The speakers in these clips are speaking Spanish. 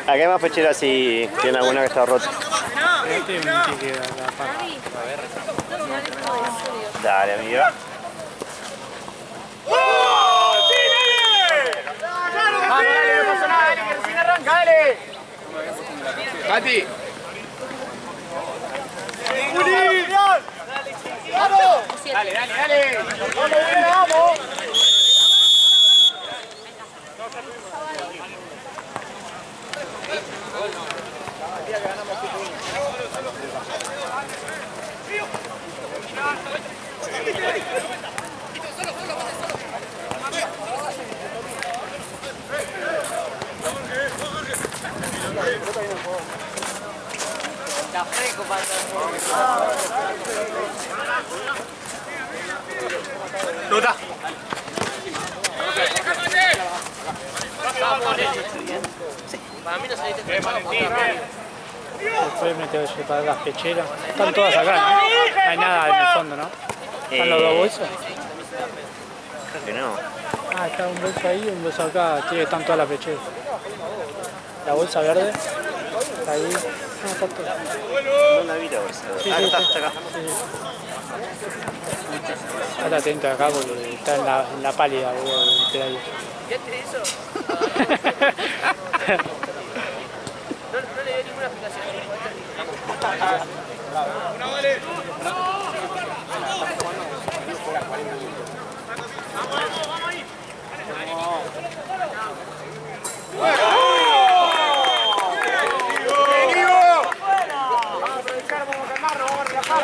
Acá hay más pecheras si tiene alguna que está rota. Dale, amigo. Vamos, dale, no pasa nada, dale, que recién arranca, dale. Mati. Dale, dale, dale. Vamos, vamos. Está fresco para ¡Nota! Para mí no saliste Después me tengo que separar las pecheras. Están todas acá, ¿no? No hay nada en el fondo, ¿no? ¿Están los dos bolsos? Creo que no. Ah, está un bolso ahí y un bolso acá. Están todas las pecheras. La bolsa verde está ahí. No, está todo. No la vi la bolsa. Sí, Ah, sí, está, sí. está acá. Estate atento acá porque está en la pálida, boludo, el ahí. ¿Ya te hizo? No le dio ninguna explicación. ¡Una vale! ¡Vamos ahí!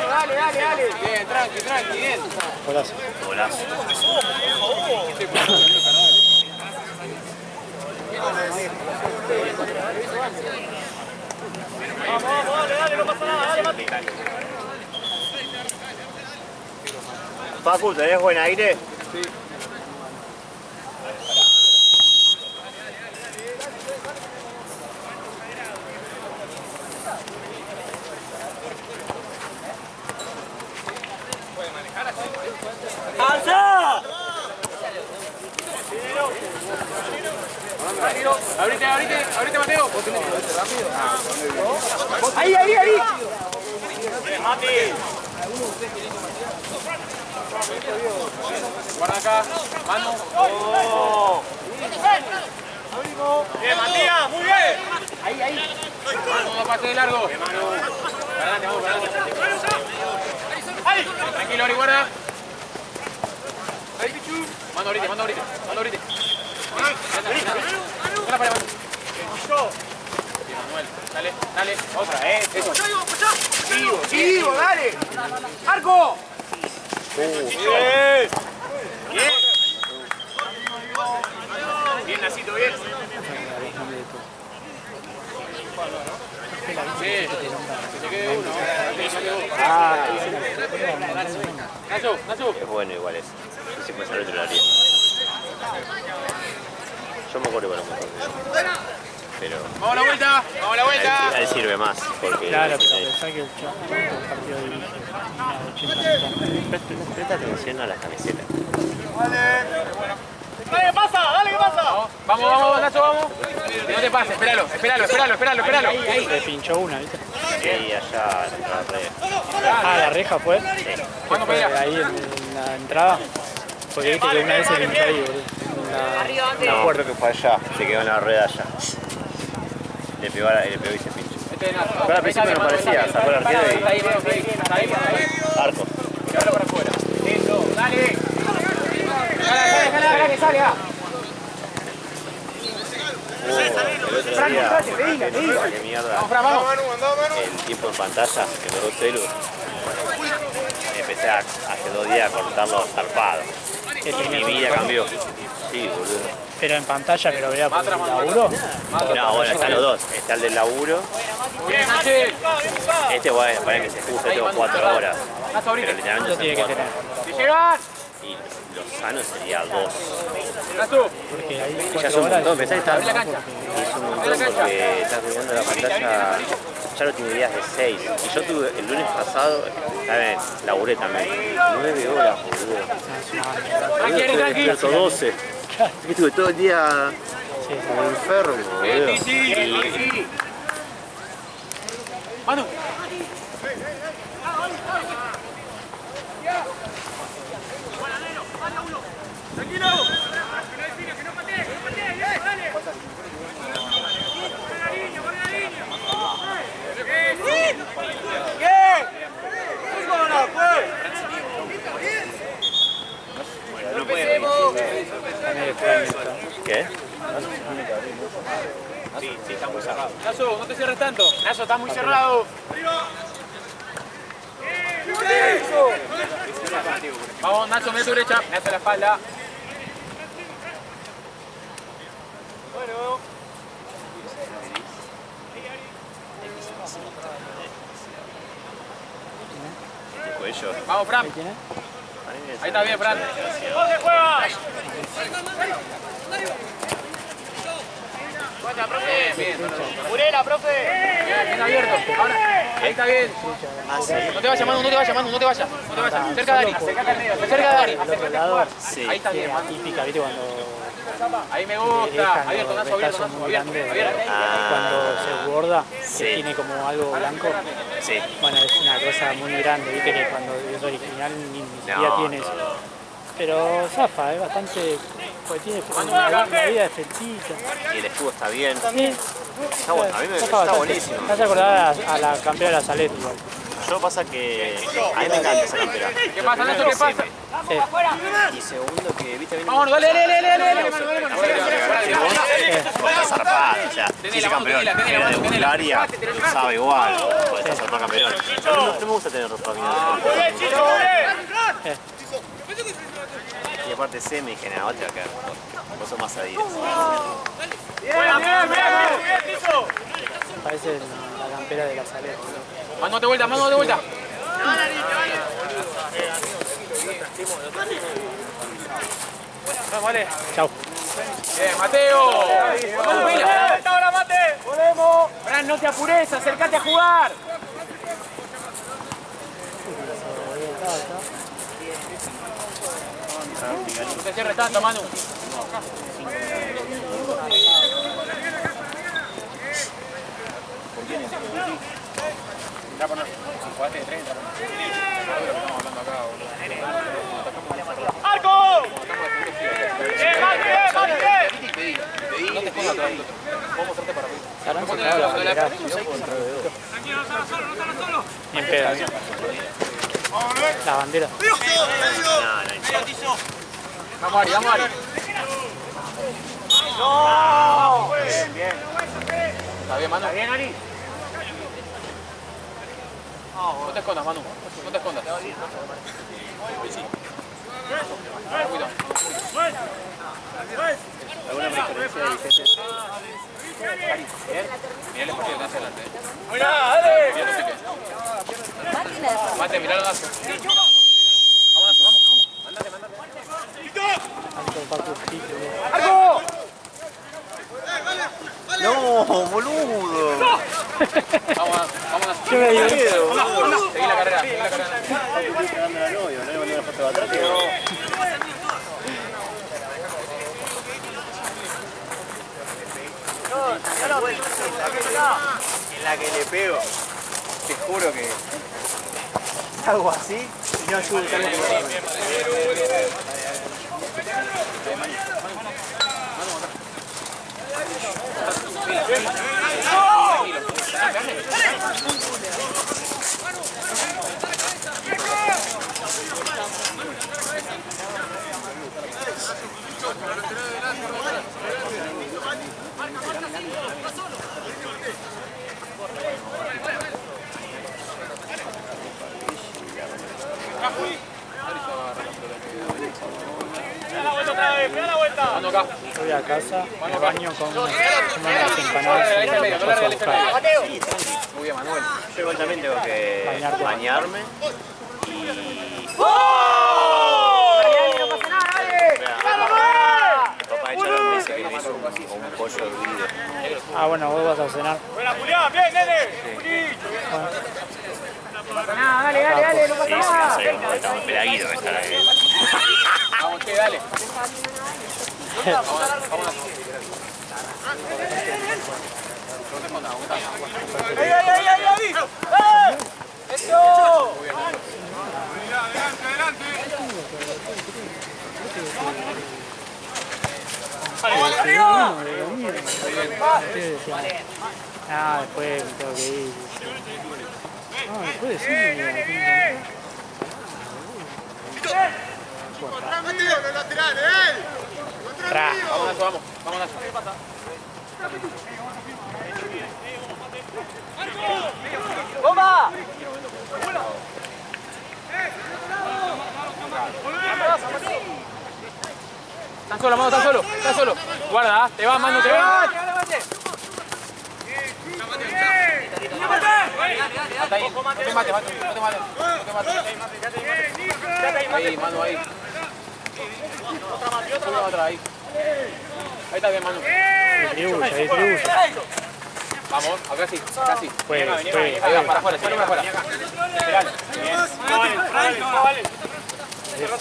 Dale, dale, dale. Bien, tranqui, tranqui, bien. Golazo. Golazo. Vamos, dale, dale, no pasa nada, dale, Mati. Facu, ¿tenés buen aire? Sí. ¡Alza! Abrite, Mateo. ¿Vos tenés que moverte rápido? Ahí. Mati. Guarda acá, mano. Oh. Bien, Matías, muy bien. Ahí. Mano, pase de largo. Bien, mano. Para adelante, vamos. Tranquilo, Ari, guarda. Ahí, Pichu. Mando ahorita. Una para Manu. Bien, Manuel. Dale. Otra, eso. Chivo, dale. Arco. Bien. Bien, Nacito, bien. Sí, se quede uno. Ah, Nacho. es bueno igual eso. Si puede ser otro área. Yo me acuerdo para un montón. Pero Vamos a la vuelta. a él sirve más. Porque Claro, pero pensá que el partido de 80 presta atención a las camisetas. Dale, ¿qué pasa? Vamos, Nacho, vamos. No te pases, espéralo. Ahí. Le pinchó una, ¿viste? Sí, allá en la red. Ah, la reja fue. Sí. ¿Cuándo Fue pega? ahí en la entrada. Porque viste que una vez se pinchó ahí, boludo. No, creo que fue allá. Se quedó en la rueda allá. Le pegó y se pinchó. Pero al principio no parecía. Sacó el arquero y... Arco. Para afuera. Eso, dale. Dale, que salga. El otro día, que mierda, Vamos. el tiempo en pantalla, que me dio celu, empecé hace 2 días a cortarlo zarpado. Y mi vida cambió. Sí, boludo. Pero en pantalla que lo vea por el laburo. No, bueno, están los dos. Está el del laburo. Bien, Nachi. Este, bueno, para que se justo tengo 4 horas. Pero literalmente Eso son tiene que 4. tener. Si llegan. Y lo sano sería 2. Porque ahí Ya es 4 un horas. montón, pensá que está, Abre la cancha. es un montón porque estás mirando la pantalla, ya lo tiene días de 6. Y yo tuve el lunes pasado, también, laburé también, 9 horas, boludo. Tranqui, Estoy tranqui. despierto 12. Estuve todo el día Sí, como enfermo, boludo. Sí. Manu. Tranquilo. Que no patee, dale. está medio extraño esto. ¿Qué? Sí, está muy cerrado. Naso, no te cierres tanto. Naso, está muy cerrado. Vamos, Nacho, mete tu derecha. Me hace la espalda. Bueno. El cuello. Vamos, Fran. ¿Quién es? Ahí está bien, Fran. ¡Jorge, juega! Bien. Murela, profe. Bien abierto. Ahora, ahí está bien. No te vayas, Manu, no te vayas. Cerca de Dari. Cerca de Dari. Del otro lado, Sí. Ahí está que bien, Manu. atípica, ¿viste? Cuando Ahí me le gusta. dejan Abierto, los Nazo, abierto, retazos muy abierto. grandes, Abierto. cuando se borda, Sí. que tiene como algo blanco. Sí. Bueno, es una cosa muy grande, ¿viste? Que cuando es original ni siquiera tiene eso. Pero zafa, es bastante. Porque tiene como una vida efectita. Y el escudo está bien. Sí. Está bueno, a mí me Zafa está bastante. buenísimo. Me hace acordar a la campeona de la Salet igual. Yo pasa que a mí me encanta esa campera. ¿Qué pasa, Nacho? ¿Qué pasa? Sí. Y segundo que, viste, viene Vamos, dale. está zarpado, o sea, si ese campeón tenela, era de tenela. Bulgaria, lo sabe igual, puede estar zarpado campeón. No me gusta tener ropa mía. Y aparte C me dije, nada, te va a quedar. Vos sos más adidas. Parece la campera de la Salet. Mano de vuelta. Vale. Chau. Bien, Mateo. Vamos, Vila. ¡Ahora, Mate! ¡Volvemos! Fran, no te apures, acércate a jugar. No te cierres tanto, Manu. Entra por nosotros. Si jugaste de 30. ¡Arco! No te escondas todavía. Vamos a mostrarte para arriba. Sarán se quedó la bandera. Tranquilo, no solo. Ni en pedo. La bandera. Vamos, Ari. ¡No! Bien. ¿Está bien, Manu? Bien, Ari. No te escondas, Manu. No te escondas. Cuidado. ¿Alguna preferencia de Vicente? Bien. Mirá el partido que hace adelante. ¡Mirá, dale! Mate, mirá los lazos. Vamos. Mándate. Alto Paco Pico. ¡Arco! ¡No, boludo! Vamos. Yo me digo, Seguí la carrera. Estoy cagando a la novia, no le mandé una foto de atrás. En la que le pego, te juro que hago así y no ayudo tanto. Manu acá. voy a casa, me baño con unas empanadas y me paso a buscar. Muy bien, Manuel. Yo igual también tengo que Bañarte. bañarme y... ¡Oh! Ah, bueno, vos vas a cenar. ¡Buena, Julián! ¡Bien, nene! Bueno. No pasa nada, dale, no pasa Sí, nada. sí, no sé cómo estamos pelaguitos que están ahí. Vamos, che, dale. ¡Ahí! ¡Eso! ¡Vamos arriba! Ah, después me tengo que ir. No, después sí. Vamos. ¡Bomba! Están solo, Manu, están solo. Guarda, te va, Manu, te va. Hasta ahí, no te mates. Ahí, Manu, ahí. Otra, ahí. Ahí está bien, Manu. Distribuye. Vamos, acá sí, acá sí. Fue. Ahí va, para afuera, para afuera. Esperale. Vale. No cierres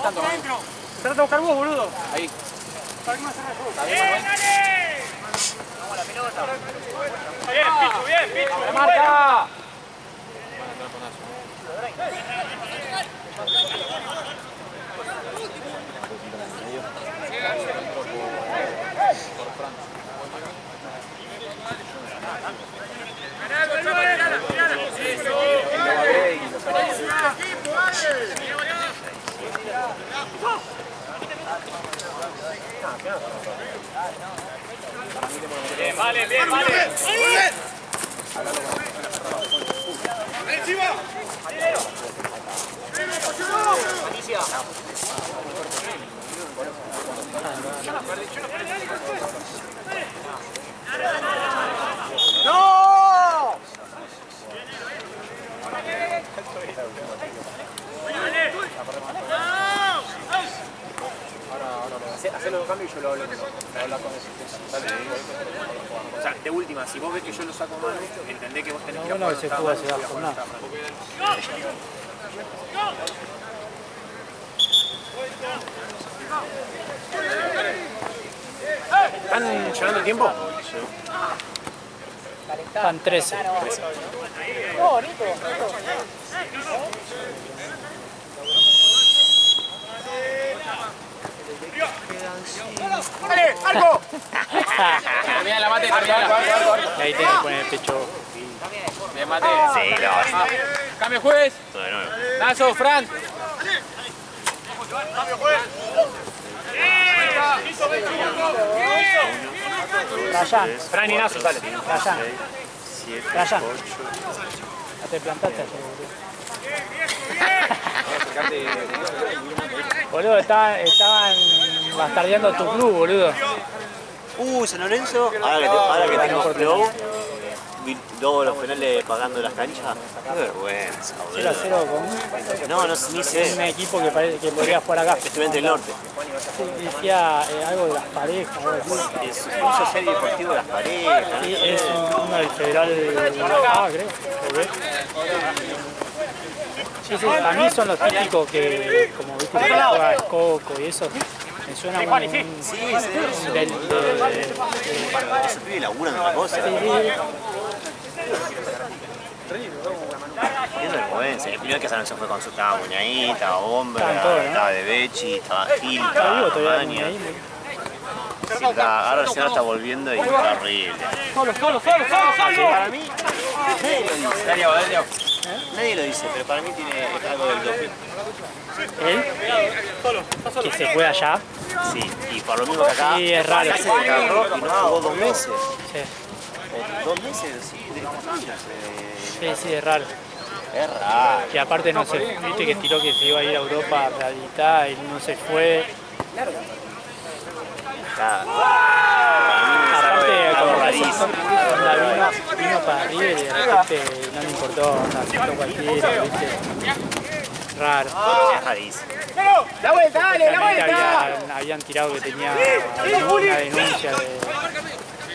tanto, Manu. Trata de buscar vos, boludo. Ahí. ¿Está bien, Manuel? Vamos la pelota. Bien, Pichu. ¡La marca! Vale. ¡No! Hacelo los cambios y yo lo hablo con o sea, de última, si vos ves que yo lo saco mal, entendés que vos tenés que No, se juega hacia abajo, nada. ¿Están llegando el tiempo? Están 13. ¡Dale, arco! Termina la mate, termina. Ahí tenés que poner el pecho. Bien, mate. Sí, no, Cambio juez. todo de nuevo. Nazo, Fran. Rayán. Fran y Nazo, dale. Rayán. 7, Rayán. 8. Ya te plantaste ayer, boludo. Boludo, estaban bastardeando tu club, boludo. San Lorenzo, ahora que tenemos flow, todos los penales pagando las canchas. Qué vergüenza, 0-0 con No, ni sé. un equipo que parece que podría jugar acá. Estudiante del Norte. Sí, decía algo de las parejas, algo así. Puso serie deportivo de las parejas. Sí, es uno del Federal creo. Sí, para mí son los típicos que, como viste, que juega Coco y eso. Me suena un Ese pibe labura en otra cosa. Es vergüenza. El primero que San Lorenzo fue con su estaba Muñaí, estaba Hombre, estaba De Becci, estaba Gil, estaba Maña. Ahora el señor está volviendo y está horrible. Solo. Para mí, nadie lo dice, pero para mí tiene algo del doping. ¿Él? ¿Que se fue allá? Sí, y por lo mismo que acá, Sí, es raro. acá se desgarró y no jugó 2 meses. Sí. O 2 meses, sí, Sí, es raro. es raro. Que aparte no se, viste que tiró que se iba a ir a Europa a rehabilitar y no se fue. Aparte, como rarísimo. vino para River y de repente no le importó, aceptó cualquiera, viste. Raro. Es rarísimo. ¡La vuelta, dale, la Realmente vuelta! habían tirado que tenía una denuncia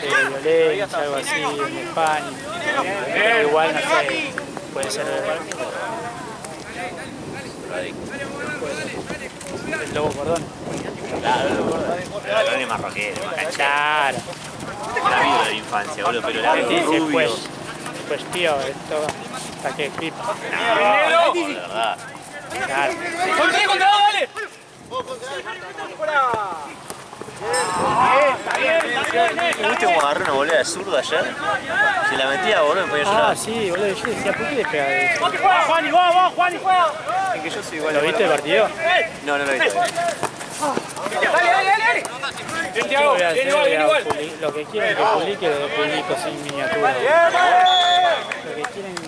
de violencia, algo así, en España. Pero igual, no sé, puede ser el Lobo Cordón. Claro, pero Cordón es más rockero, más canchero. Claro. El amigo de la infancia, boludo, pero largo, rubio. Después, tío, esto, saque de clip. No, de verdad. Claro. ¡Contra, dale! ¿Me viste cómo agarré una volea de zurdo ayer? Si la metía, boludo, me podía llorar. Ah, sí, boludo, yo decía, ¿por qué le pega de eso? ¡Juani, vamos, Juani, juega! Es que yo soy igual. ¿Lo viste el partido? No, no lo viste. Dale. Yo voy a hacer, lo que quieren que publique, lo publico sin miniatura. Lo que quieren que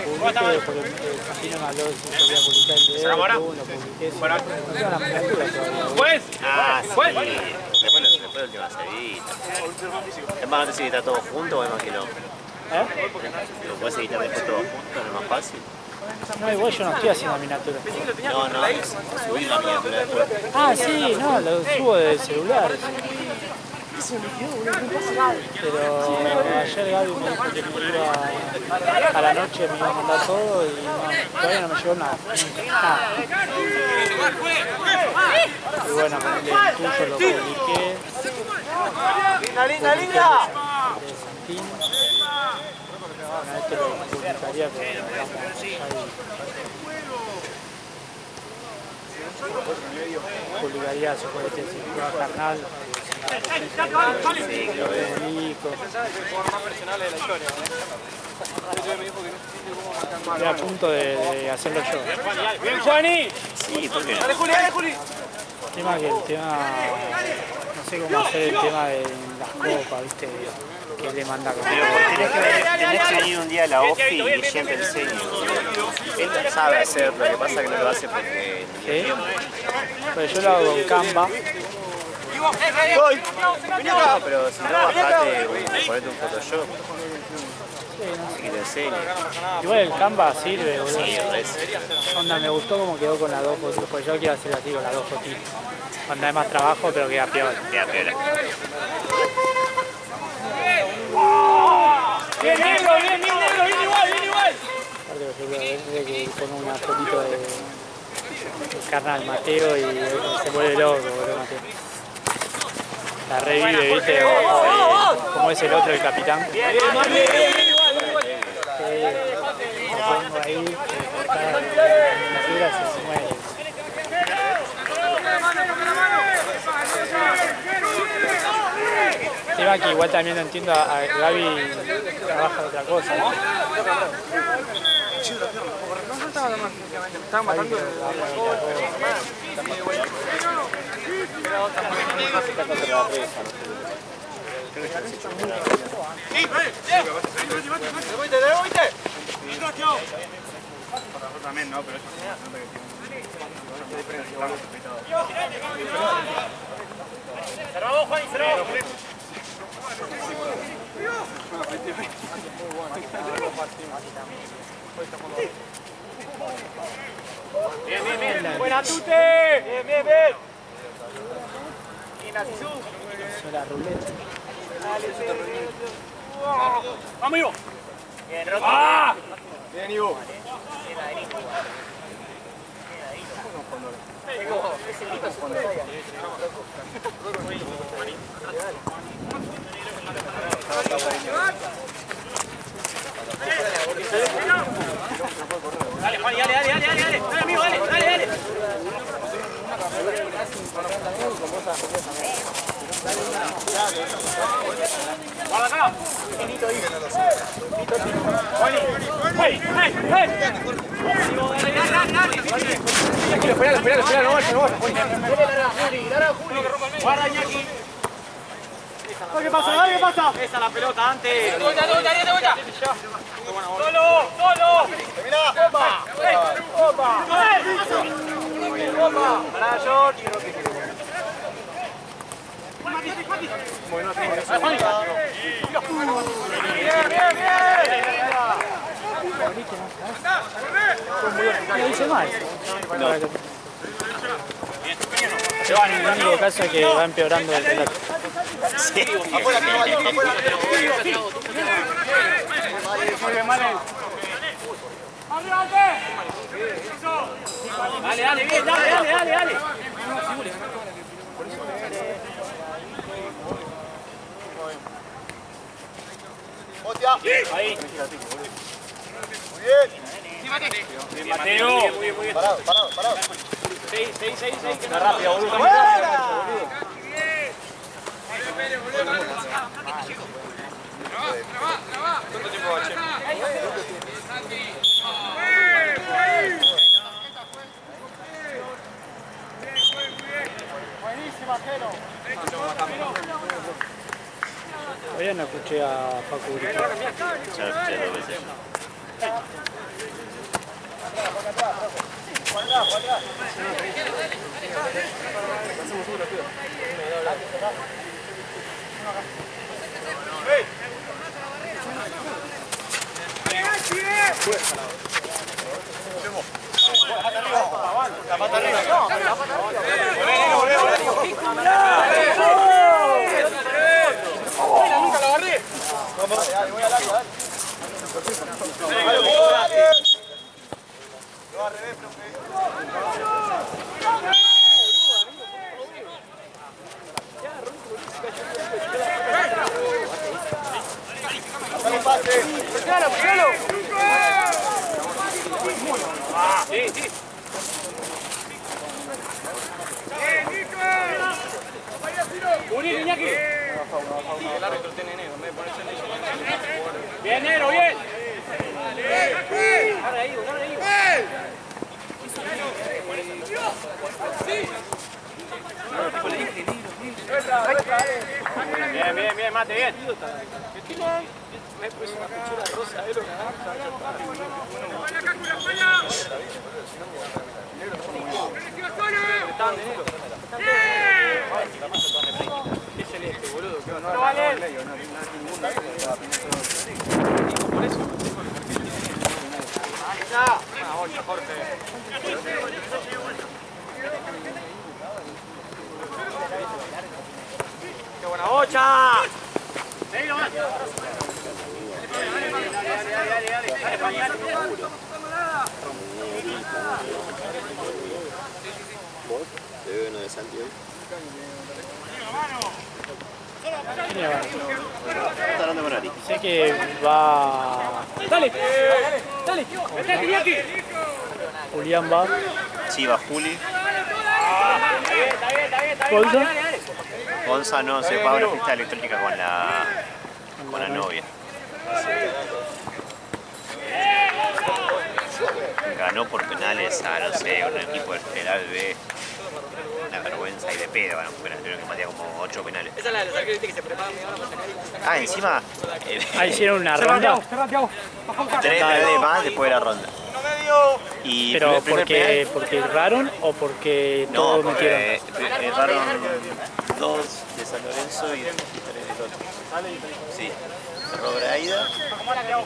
publique, porque Santino me habló de si podía publicar el video, lo publiqué, no tengo la miniatura todavía. ¡Juez! Ah, sí. Después de última seguita. Es más, no sé si está todo junto o es más que no. ¿Lo puedes editar después todo junto? ¿No es más fácil? No, igual yo no estoy haciendo miniatura. No, subir la miniatura después. Ah, sí, no, lo subo del celular. Pero ayer Gaby me dijo que me iba a la noche, me iba a mandar todo y no, todavía no me llegó nada. Nada. Y bueno, con el tuyo lo publiqué. ¡Linda! De Santino. Bueno, esto lo publicaría, pero publicaría, suponete, si juega Carnal. Sí, lo veo. Estoy a punto de hacerlo yo. ¡Bien, Juani! Sí, ¿por qué no? ¡Dale, Juli! El tema que el tema, no sé cómo hacer el tema de las copas, viste, que le manda como... Tenés que venir un día a la OFI y Guillén te enseña. Él sabe hacer, lo que pasa es que no lo hace porque... ¿Sí? Pues yo lo hago con Canva. No, pero si no, bajate, ponete un Photoshop. Así que te enseñe. Igual el Canva sirve, boludo. Sí, re. Onda, me gustó como quedó con las dos fotos, pues yo quiero hacer así con las dos fotitos. Onda, es más trabajo, pero queda peor. Queda piola. Bien, negro, igual. Aparte que yo creo que pongo una fotito de Carnal Mateo y se vuelve loco, boludo, Mateo. La revive, viste, como es el otro, el capitán. Lo pongo ahí, cada miniatura se mueve. Tema que igual también lo entiendo, a Gaby trabaja de otra cosa, ¿no? Estaba matando También, ¿no? Pero eso Cerrado, Juani, cerrado. Bien. Buena, Tute. Bien. Hizo la ruleta. Vamos, Ivo. Bien, Rocky. Bien, Ivo. Dale, Juan, dale, amigo, dale. Guarda acá. Juani, Espera, no vaya, Guarda, Iñaki. ¿Qué pasa? Esa la pelota antes. De vuelta. Solo. Termina. Opa. Pará, George. Bueno, No dice mal. el único caso es que va empeorando el relato. Sí. Dale, bien, dale. Ahí. Muy bien. Mateo. Muy bien. Parado. Seguí. Qué rápido, boludo. ¿Cuánto tiempo va, Che? Todavía no escuché a Facu gritar. Ya lo escuché 2 veces. Nunca lo agarré. Voy al área, No, al revés, Presionalo. Sí. Unir, Iñaki. El árbitro tiene negro, en vez de ponerse negro. Bien, negro, bien. Dale ahí. Bien, mate, bien. Me puse una pechura rosa, es celeste, boludo. No vale. Por eso. Una bocha, Jorge. ¡Qué buena bocha! ¡Seguilo más! ¿Vos? ¿Te veo uno de Santi hoy? Está hablando con Ari. Sé que va... ¡Dale! Julián va. Sí, va Juli. ¿Bolsa? Gonza no se paga una fiesta electrónica con la novia. Ganó por penales a, no sé, un equipo del Federal B. Una vergüenza y de pedo, bueno, tuvieron que patear como 8 penales. Esa es la de los arqueros que se preparan para sacar. Ah, encima, Hicieron una ronda. 3 penales más después de la ronda. Y Pero el primer penal- porque erraron o porque No, todo porque metieron. erraron 2 de San Lorenzo y 3 del otro. Sí, erró Braida y erró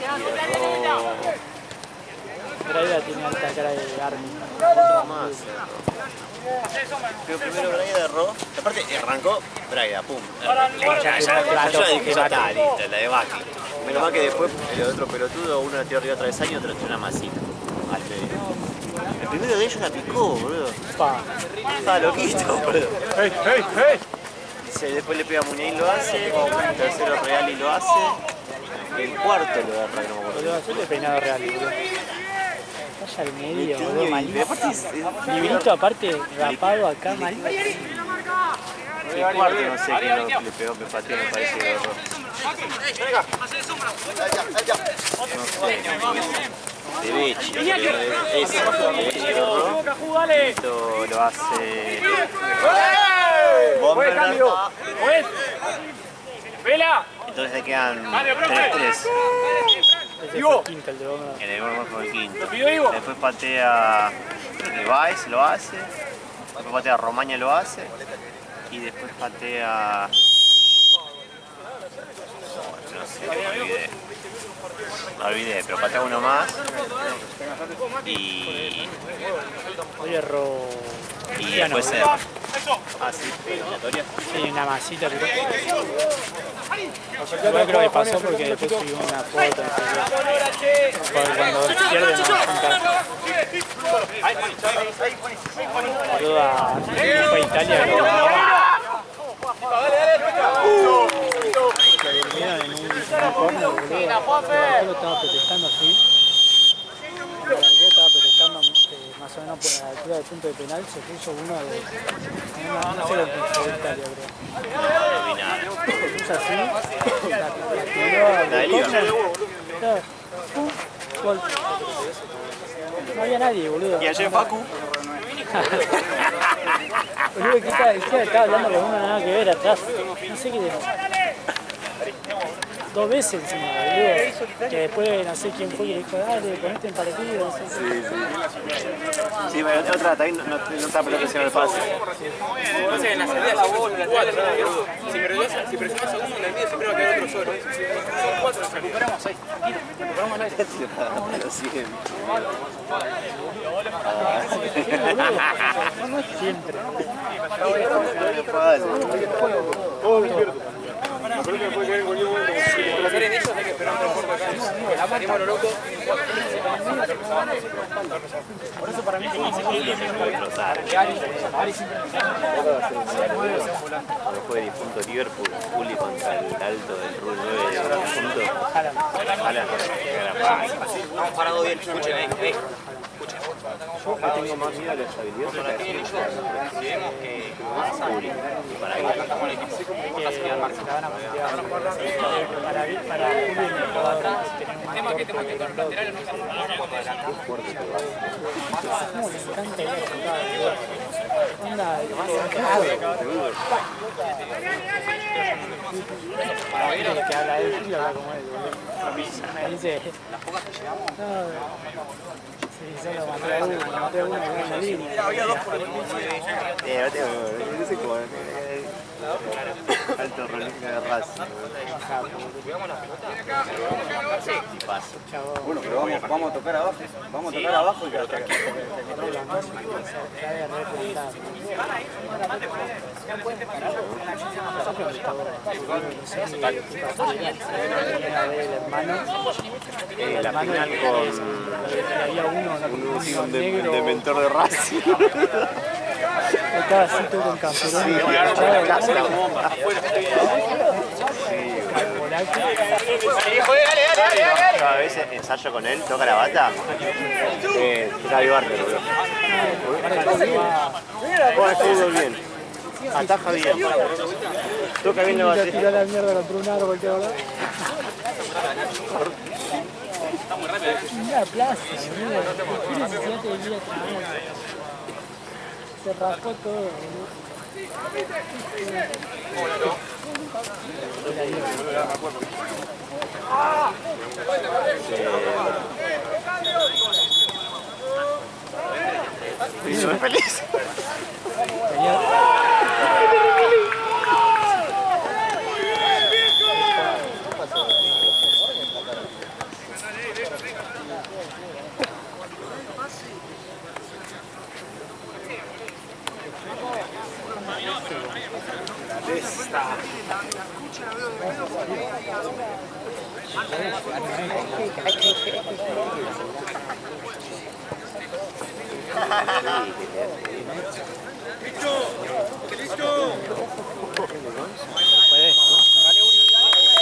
Braida tiene alta cara de Army. otro más. Pero primero Braida erró, aparte arrancó Braida, pum. Ya está, listo, la debacle. Menos mal que después el otro pelotudo, uno la tiró arriba travesaño y otro tiró una masita. Al medio. El primero de ellos la picó, boludo. Pa. Estaba loquito, boludo. ¡Hey! Después le pega a Muñain, lo hace. El tercero Real y lo hace. El cuarto lo agarra, no me acuerdo. Boludo, hacerle peinado real, boludo. Vaya al medio, boludo, malísimo. Librito aparte, rapado acá, malísimo. El cuarto no sé quién le pegó, me pateó, me parece que lo agarró. De Bechi, ese, de Bechi lo agarró. Esto lo hace... Bomber. ¡Vela! Entonces le quedan 3-3. Ese fue el quinto, el de Bomber. En el Bomber fue el quinto. pidió Ivo. Después patea Levi's, lo hace. Después patea Romaña, lo hace. Y después patea... No sé, me olvidé, pero patea uno más. Y... Hoy erró Y después ser. Ah, sí, eliminatoria. Sí, una masita. Yo creo que pasó porque después subió una foto. Porque cuando pierde no juntar. Saludo a fue Italia que lo durmieron en un corner, boludo. El arquero estaba protestando así. El arquero estaba protestando más o menos por la altura del punto de penal. Se puso uno de. No sé lo que fue Italia, creo. Se puso así. La tiró al corner. Gol. No había nadie, boludo. Y ayer Facu. Boludo, ¿qué estaba hablando con uno nada que ver atrás? No sé qué dijo. 2 veces encima, boludo. Que después no sé quién fue que le dijo, dale, ponete en partido, no sé. Sí, pero otra también no está pelota haciendo el pase. Entonces en la salida de vos, en la 4, si presionas a uno en el medio siempre va a quedar otro solo. Son 4, nos recuperamos 6. Recuperamos 9. No es siempre. Hacer en ellos hay que esperar un poco acá. Salimos lo loco. Por eso para mí Cuando fue el difunto Liverpool, Juli contra el alto del Rubén 9 de difunto. Haaland. Hemos parado bien, escuchen ahí. Yo le tengo más miedo a la estabilidad que Si vemos que Juli. Y para ahí. Para Julio y el jugador tema que los laterales no se ¿cómo le encanta ir a jugar? Onda, que habla él, y habla como él, me dice, no, sí, solo maté a uno que va a salir. Había 2 por el mundo. No sé cómo. Alto rolista de Racing. Bueno, pero vamos a tocar abajo. Vamos a tocar abajo y que hasta aquí. La final con un dementor de Racing. Estaba así todo con camperón. Cada vez ensayo con él, toca la bata. Gaby Barber, boludo. Juega el fútbol bien. Ataja bien. Toca bien la batería. Tiró la mierda contra un árbol, ¿te verdad? Una plaza, boludo. ¿Qué necesidad de venir a trabajar? Se raspó todo, boludo. Y soy feliz.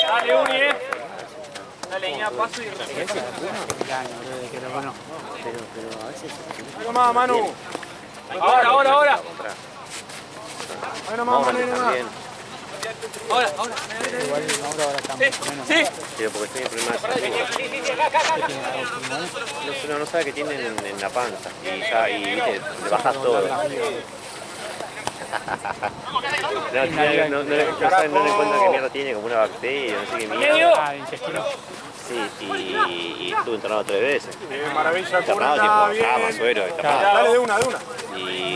Dale, Uni, Dale, Iña, paso y regresa. Pero más, Manu. Ahora. Bueno, más, Manu, más. Ahora. Igual ahora estamos menos. Sí. Pero porque tiene problemas de salud. No sabe que tienen en la panza. Y viste, le bajas todo. No le encuentran qué mierda tiene, como una bacteria, no sé qué mierda. Ah, intestino. Sí, y estuve internado 3 veces. Maravilla, Internado tipo cama, suero, internado. Dale de una. Y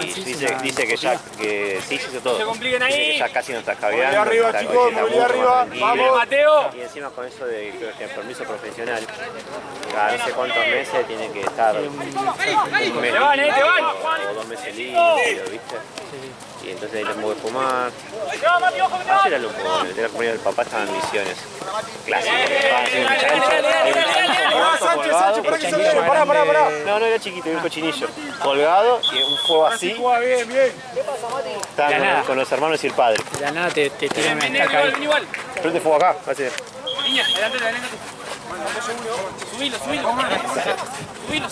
dice que ya que sí hizo todo. Se compliquen ahí. Dice que ya casi no está escabeando. Arriba, está, chicos, está movilidad mucho más arriba. tranquilo. Vamos, Mateo. Y encima con eso de que permiso profesional, cada no sé cuántos meses tiene que estar un mes Te van. o 2 meses limpio, ¿viste? Y entonces ahí le puede fumar. Ayer era un poco, el cumpleaños del papá estaba en Misiones. Clásico. Estaba haciendo un chancho, Sánchez, colgado. para que se vea. Pará. No, era chiquito, era un cochinillo. Colgado y un fuego así. Bien. Estaban con los hermanos y el padre. De la nada te tiran una estaca ahí. Igual. Prende fuego acá, así. Niña, adelante. Subilo.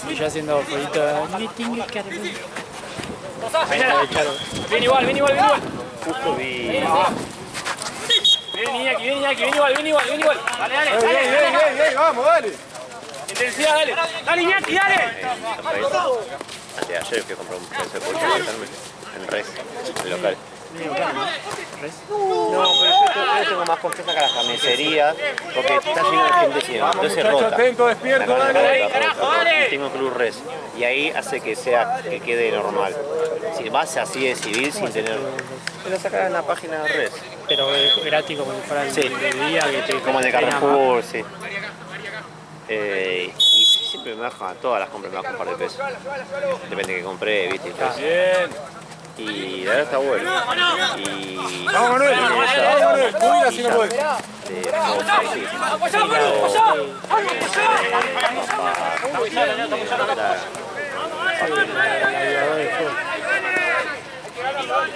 Y yo haciendo fueguito. Me tengo que arreglar. Ven igual. Justo vi. Ven Iñaki, ven igual. Dale. Vamos, dale. Intensidad, dale. Dale, Iñaki, dale. Antes de ayer fui a comprar un pedazo de pollo para meterme en res, en el local. No, pero yo tengo más confianza que la carnicería porque está lleno de gente siempre. Entonces rota. Atento, despierto, La carne dale. rota. Carajo, dale. Tengo Club Res y ahí hace que quede normal. Si vas así de civil sin tener. Lo sacas en la página de Res. Pero gratis como si fuera el Sí. de día que te Como el de pena más. Carrefour, sí. Y siempre me bajan, todas las compras me bajan un par de pesos. Depende de que compré, viste. Entonces, Bien. y la verdad está bueno. Y Vamos, Manuel. Cubila si no podés. de fosa, sí.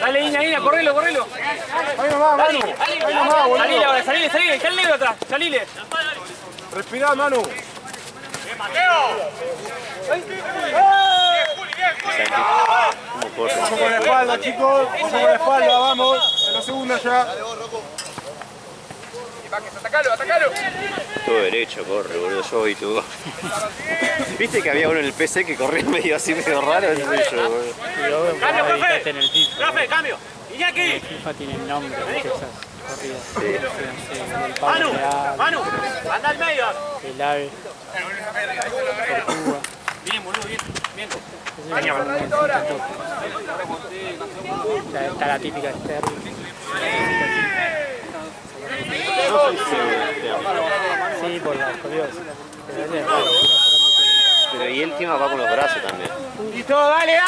Dale, Iña, correlo. Ahí nomás, Manu. Ahí nomás, boludo. Salile, está el negro atrás, salile. Respirá, Manu. ¿Cómo corre? Ojo con la espalda, chicos. Ojo con la espalda, vamos. En la segunda ya. Atacalo. Todo derecho, corre, boludo. Yo voy tú. ¿Viste que había uno en el PC que corría medio así, medio raro? Ese soy yo, boludo. Yo veo Cambio, que profe. editaste en el FIFA. Profe, cambio. Iñaki. El FIFA tiene el nombre de esas corridas. El Pablo Manu, anda al medio. el ave, Tortuga. Bien, boludo, bien. Está la típica Sterling. No soy Sebastián. Sí, por las curiosas. Pero y el tema va con los brazos también. Listo, dale.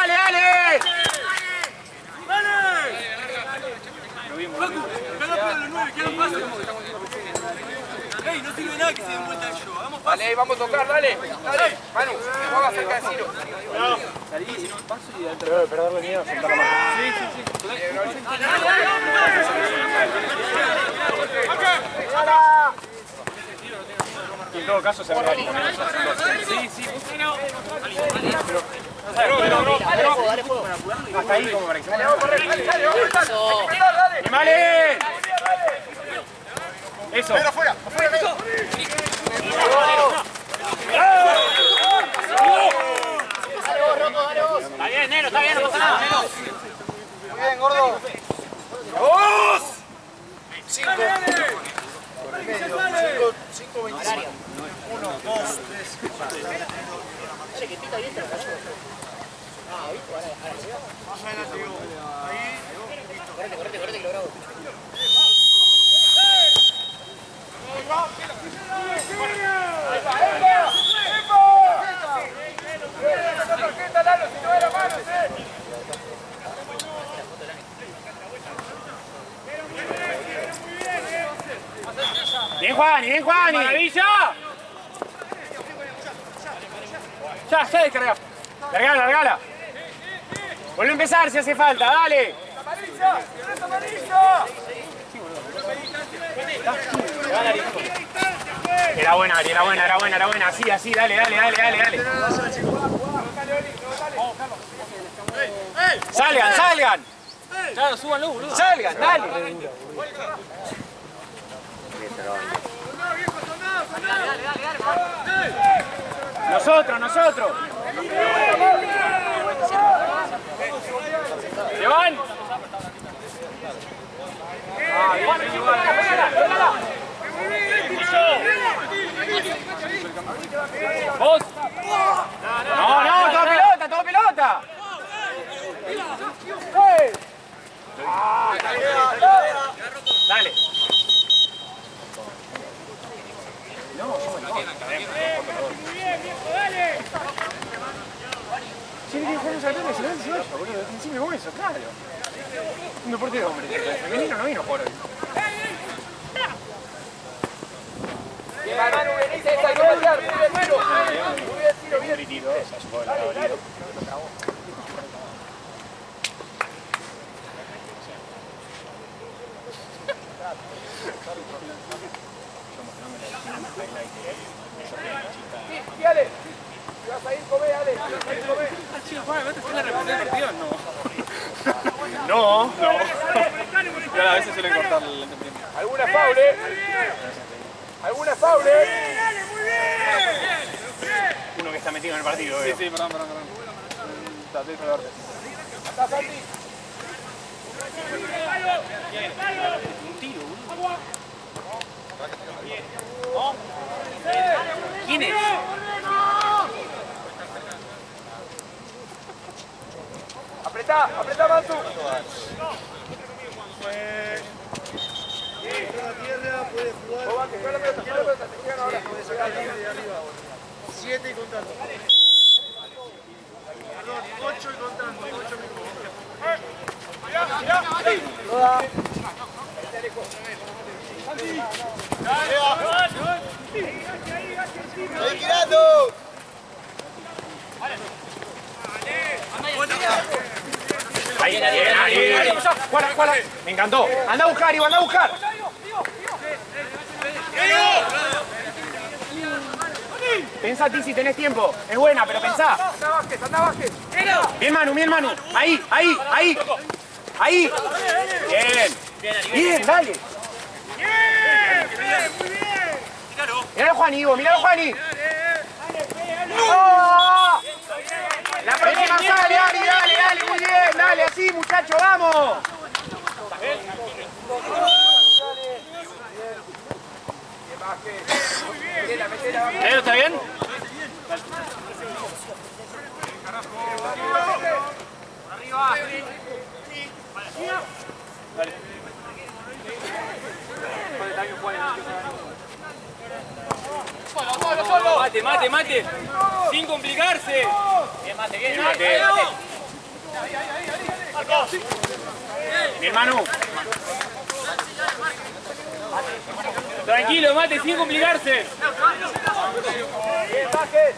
Dale, ahí vamos a tocar, dale. Manu, juega cerca de Ciro. Perderle miedo, soltar la mano. Y en todo caso se va a ir. Hasta ahí como para que se vaya. ¡Animales! Eso. Afuera. Está bien, Nero, está bien, no pasa nada. Muy bien, gordo. ¡Dos! 5. 5, 25. 1, 2, 3. Más adelante, digo. Ahí. Correte, que lo grabo. Bien, Juani. ¡Maravilla! Ya descarga. Largala. Vuelve a empezar si hace falta, dale. Era buena. Así, dale. Salgan. Claro, súbanlo, boludo. Salgan, dale. Nosotros. ¿Llevan? ¿Vos? No, todo pelota. un deporte de hombres. El femenino no vino a jugar hoy. Manu, venís a esta y no patear. Muy bien, tiro. Muy bien, tiro, bien. Tiro, esa jugó la dolido. Sí, Ale. ¿Te vas a ir, come, Ale? ¿Te vas a ir, come? Ah, chicos, Juan, ¿vos te fue la repetición del partido? No. No. Yo a veces suelen cortar el entendimiento. ¿Alguna foul, ¿Alguna foul, Uno que está metido en el partido, Sí, perdón. Traté de salvarte. ¿Está Santi? Un tiro, boludo. ¿Quién es? Apretá, Mansu. Puede jugar. Juega la pelota, te juegan ahora. Puede sacar libre de arriba ahora. 7 y contando. Perdón, 8 y contando. 8 minutos. ¡Estoy girando! Ahí. Guarda. Me encantó. Anda a buscar, Ivo, anda a buscar. Pensá a ti si tenés tiempo. Es buena, pero pensá. Anda Vázquez. Bien, Manu. Ahí. Bien, dale. Muy bien. Miralo, Juani. ¡Oh! La próxima sale, dale, muy bien, dale, así, muchacho, vamos. ¿Está bien? Arriba. Mate. Sin complicarse. Bien, Mate. Bien, Manu. Tranquilo, Mate, sin complicarse. Bien, Vázquez.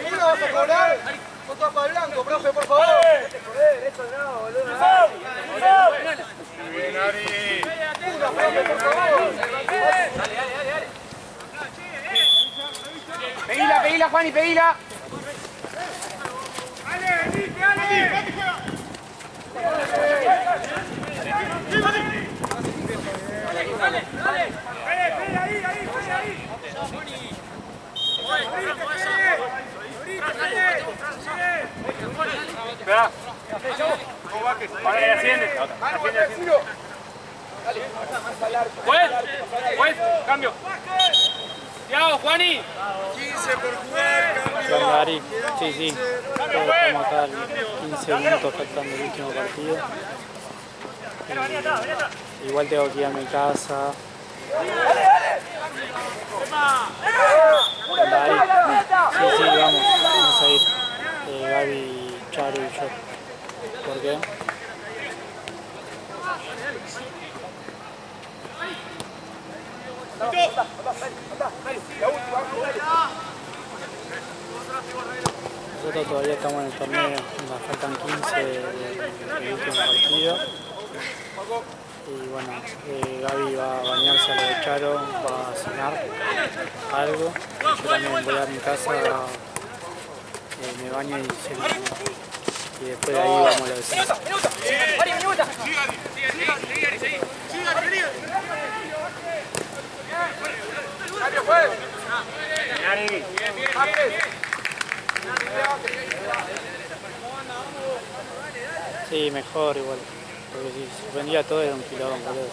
Uno vas a cobrar. Foto para el blanco, profe, por favor. Eso no, boludo. Bien, Ari. Uno, profe, por favor. Dale. Pedila, Juani, pedila. Espera. Asciende. Juez, cambio. Tiago, Juani. 15 por jugar, cambio. Gandari, sí. Estamos acá 15 minutos faltando el último partido. Igual tengo que ir a mi casa. Gandari. Sí, vamos a ir. Gaby, Charo y yo. ¿Por qué? Nosotros todavía estamos en el torneo, nos faltan 15 del último partido. Y bueno, Gaby va a bañarse a lo de Charo, va a cenar algo. Yo también voy a mi casa, me baño y ceno. Y después de ahí vamos a lo de cenar. Sí, mejor igual. Porque si suspendía todo era un quilombo, boludo.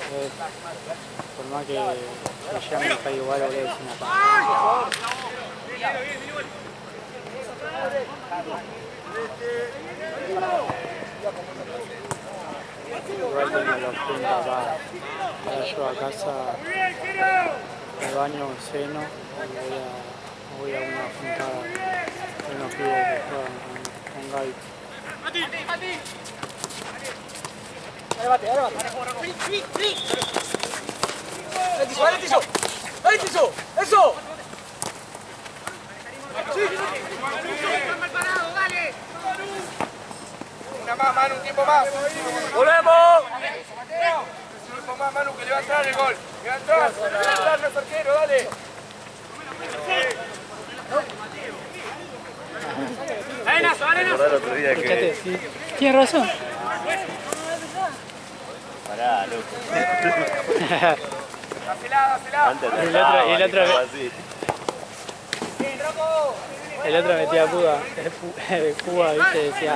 Por más que ya me caiga igual, boludo, es una paja. Igual tengo los puntos para yo a casa, me baño, ceno, y voy ¿viste? Dale, bate. ¡Alentizo! ¡Eso! Una más, Manu, un tiempo más. ¡Volvemos! Un tiempo más, Manu, que le va a entrar el gol. Le va a entrar, nuestro arquero, dale. Recordá el otro día Fíjate, que... sí. Tienes razón. Pará, loco. Dásela. Antes Y el otro así. El otro metía Cuba, ¿viste? Decía,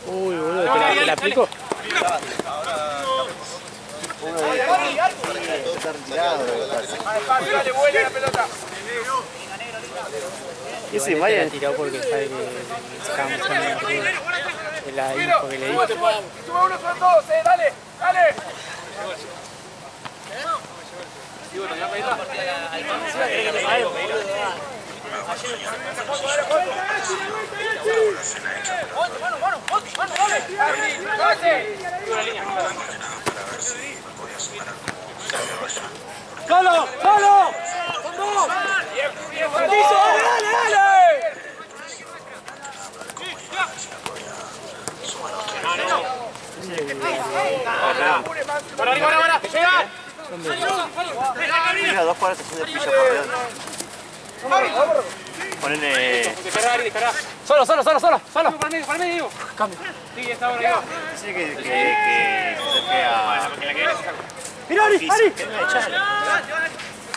uy, boludo, ¿te la aplico? Está retirado, lo que pasa. Más despacio, dale, vuela la pelota. Y ese Igual Bayern la tiró porque sabe que sacamos con la info que le di. Sube uno, son dos, dale. ¡Solo! ¡Son dos! ¡Alentizo, dale! Para arriba, llega. Mira, 2 cuadras haciendo el pillo por delante. Ponele... Descarga. ¡Solo! Para el medio. Cambio. Sí, está bueno, Diego. Dice que se fue a... ¡Mira, Ari! Que no echalo.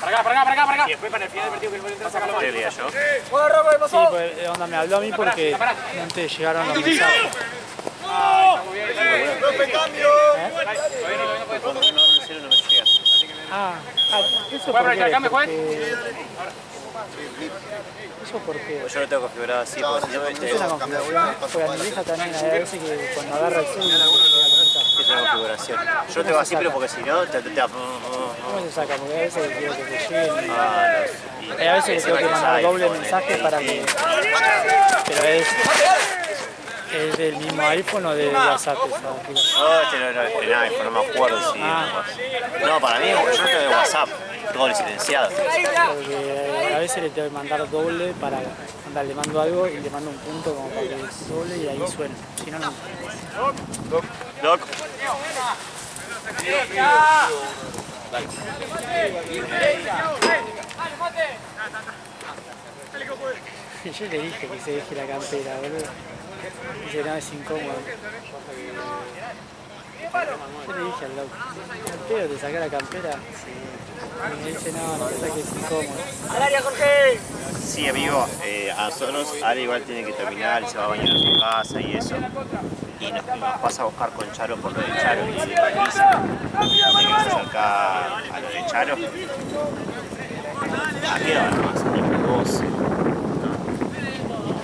Para acá. Y después para el final del partido que el entrar, sacarlo más. ¿Qué diría yo? ¡Bueno, Rafa, qué Sí, pasó! pues onda me habló a mí porque antes llegaron los mensajes. ¡Profe, cambio! Cuando no hablo en serio no me llega. Eso ¿Puede por aprovechar el qué, cambio, Juan? eso porque Pues yo lo tengo configurado así, porque si no me es una configuración, porque a mi vieja también hay veces que cuando agarra el celular no llega los mensajes. es una configuración. Yo lo tengo así, pero porque si no, te... ¿Cómo se saca? Porque a veces quiero que me lleguen. no. Hay a veces que tengo que mandar doble mensaje para que... Pero es del mismo iPhone o de WhatsApp esa aplicación. No, este iPhone, no me acuerdo si... No, para mí, yo no tengo de WhatsApp, todo silenciado. Porque a veces le tengo que mandar doble para... le mando algo y le mando un punto como para que es doble y ahí suena. Si no, no. Doc. Yo le dije que se deje la campera, boludo. Dice, no, es incómodo. Yo le dije al loco, ¿al pedo te saqué la campera? Y me dice, no, no pasa que es incómodo. ¡Al área, Jorge! Sí, amigo, a nosotros Ale igual tiene que terminar y se va a bañar a su casa y eso. Y nos pasa a buscar con Charo por lo de Charo y de Marisa. ¿Te querés acercar a lo de Charo? ¿A qué hora nomás? Tipo 12.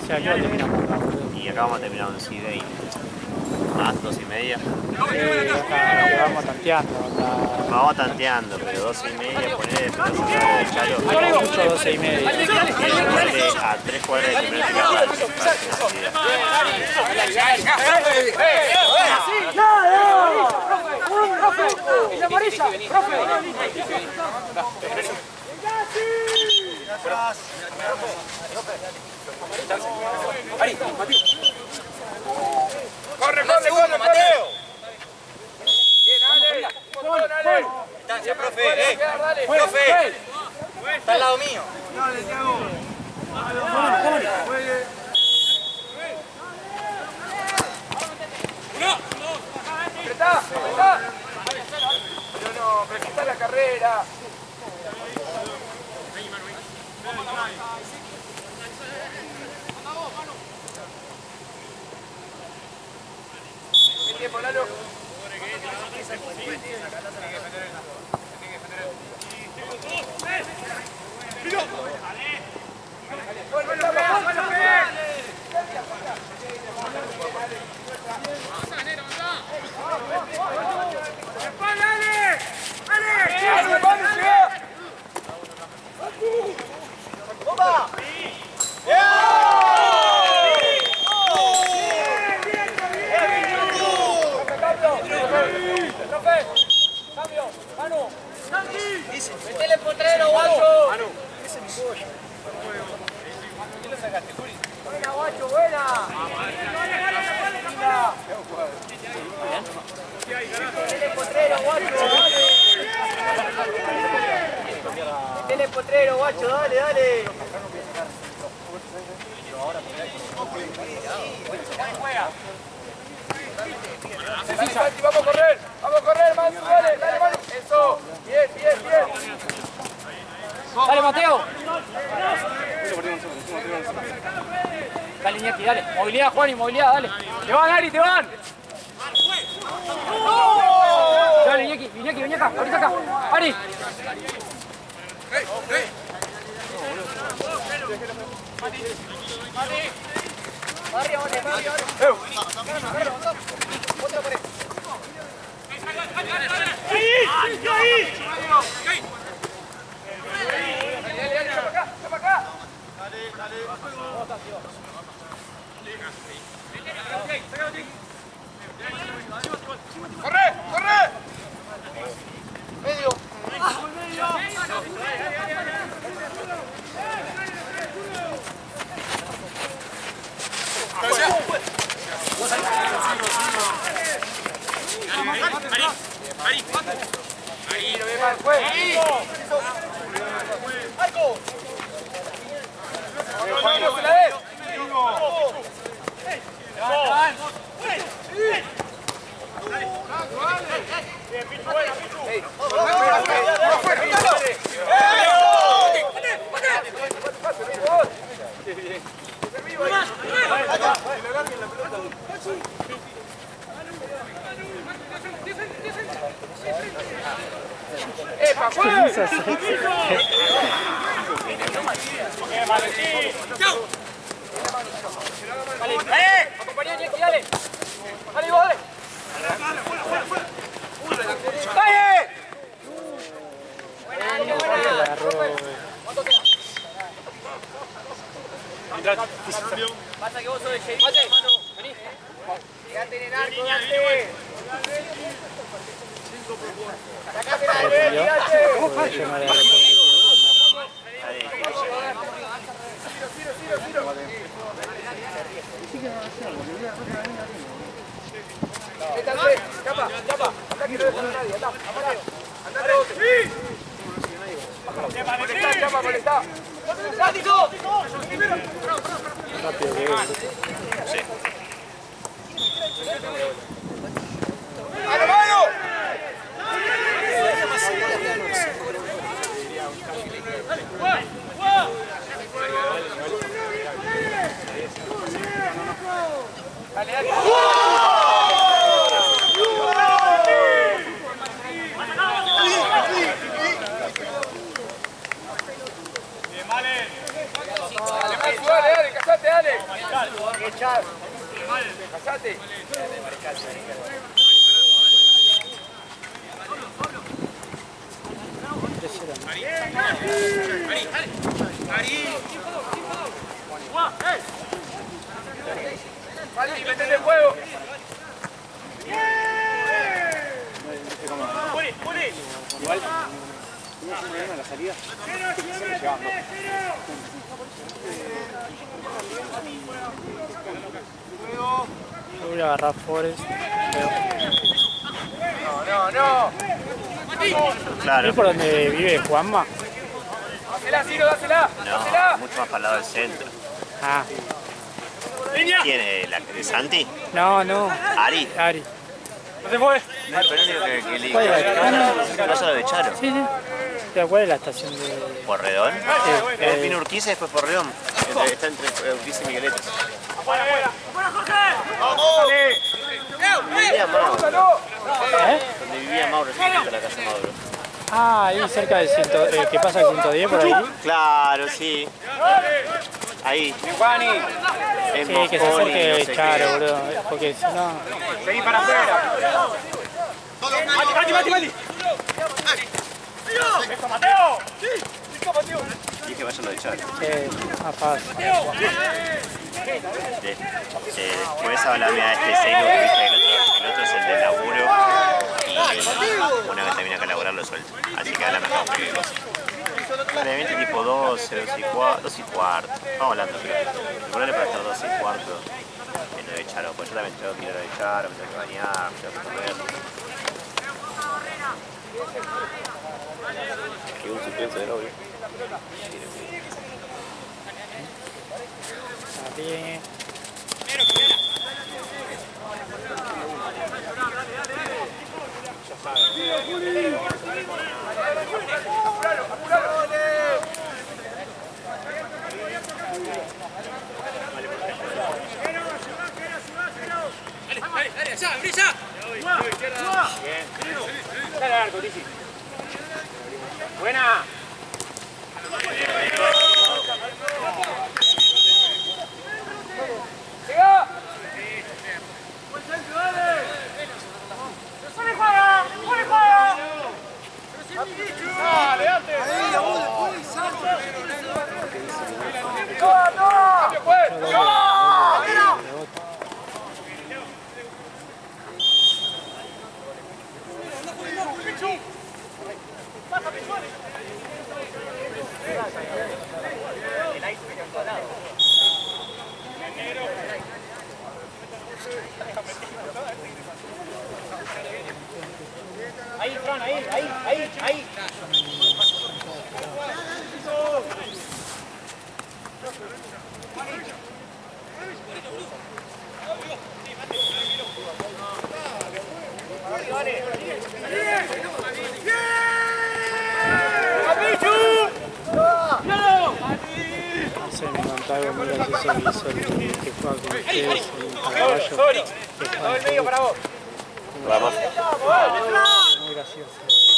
O sea, yo terminamos acá, boludo. Y acá vamos a terminar 11:20. Más 12:30. Acá que vamos tanteando, acá. Vamos tanteando, pero 12:30, ponele después de lo de Charo. Hay mucho 12:30. Ponele a 3 cuadras de terminar de casa. ¡Y la amarilla! ¡Profe! Ari, Mateo. Corre, Mateo. Bien, Ale. Distancia, profe, profe. Está al lado mío. Dale, Thiago. Apretá. Pero no, precisa la carrera. ¿Qué tiempo, Lalo? Buena, guacho, buena. Metele potrero, guacho, dale. Metele potrero, guacho, dale, dale. Vamos a correr, Mansu, dale, Manu. Eso, bien. Dale, Mateo. Dale, Iñaki, dale. Movilidad, Juan, y movilidad, dale. Te van, Ari, te van. Dale, Iñaki, ven acá, ahorita acá. Ari. Otra por ahí. ¡Corre! ¡Medio! Acompañá, Iñaki, dale. Dale, vos, dale. Pasa que vos sos el sheriff, mano. Vení. Quédate en el arco, date. Sacate la derecha, date. Chapa, anda que no deja a nadie, anda, andate vos. Chapa, molestá. ¡Sático! Rápido que es. Sí. ¡A la mano! Dale, dale. Dale, casate, dale. Echar. Casate. Ari, metete en juego. Igual, tuvimos un problema en la salida. Yo voy a agarrar Forest. No. Claro. ¿Es por donde vive Juanma? Dásela, Ciro, dásela. No, mucho más para el lado del centro. Ah. ¿Quién es la de Santi? No. Ari. Ari. No se fue. No, pero no digo que le ¿Cuál es la- no solo de Charo. Sí. ¿Pero cuál es la estación de...? ¿Porredón? Sí, Vino Urquiza y después Porredón. Está entre Urquiza y Migueletes. Donde vivía Mauro. Donde vivía Mauro, cerca de la casa de Mauro. Ah, ahí cerca del que pasa el 110 por ahí. Claro, sí. Ahí. Juani, Es Sí, que se Mosconi, no acerque sé Charo, qué. boludo. Porque si no... seguí para afuera. Mati. ¡Mateo! Dije que vayan lo de Charo. más fácil. Después hablame a este Zeno, que viste el otro es el del laburo. Y una vez termina que laburar lo suelto. Así que hablame con cualquier cosa. Probablemente tipo 12, 2 y cuarto. Estamos hablando, creo. Ponerle para estar 12 y cuarto. Que no de Charo, pues yo también tengo que ir a de Charo, me tengo que bañar, me tengo que comer. Y un suplente de novio. Bien. Bien. Dale al arco, Tizi. Buena. ¡Siga! ¡Dale, date! ¡Cambio, pues! Ahí, Fran, ahí. No sé, me contaron, mira que se hizo el que juega con ustedes, el caballo que juega Todo el medio para vos. Vamos. muy gracioso.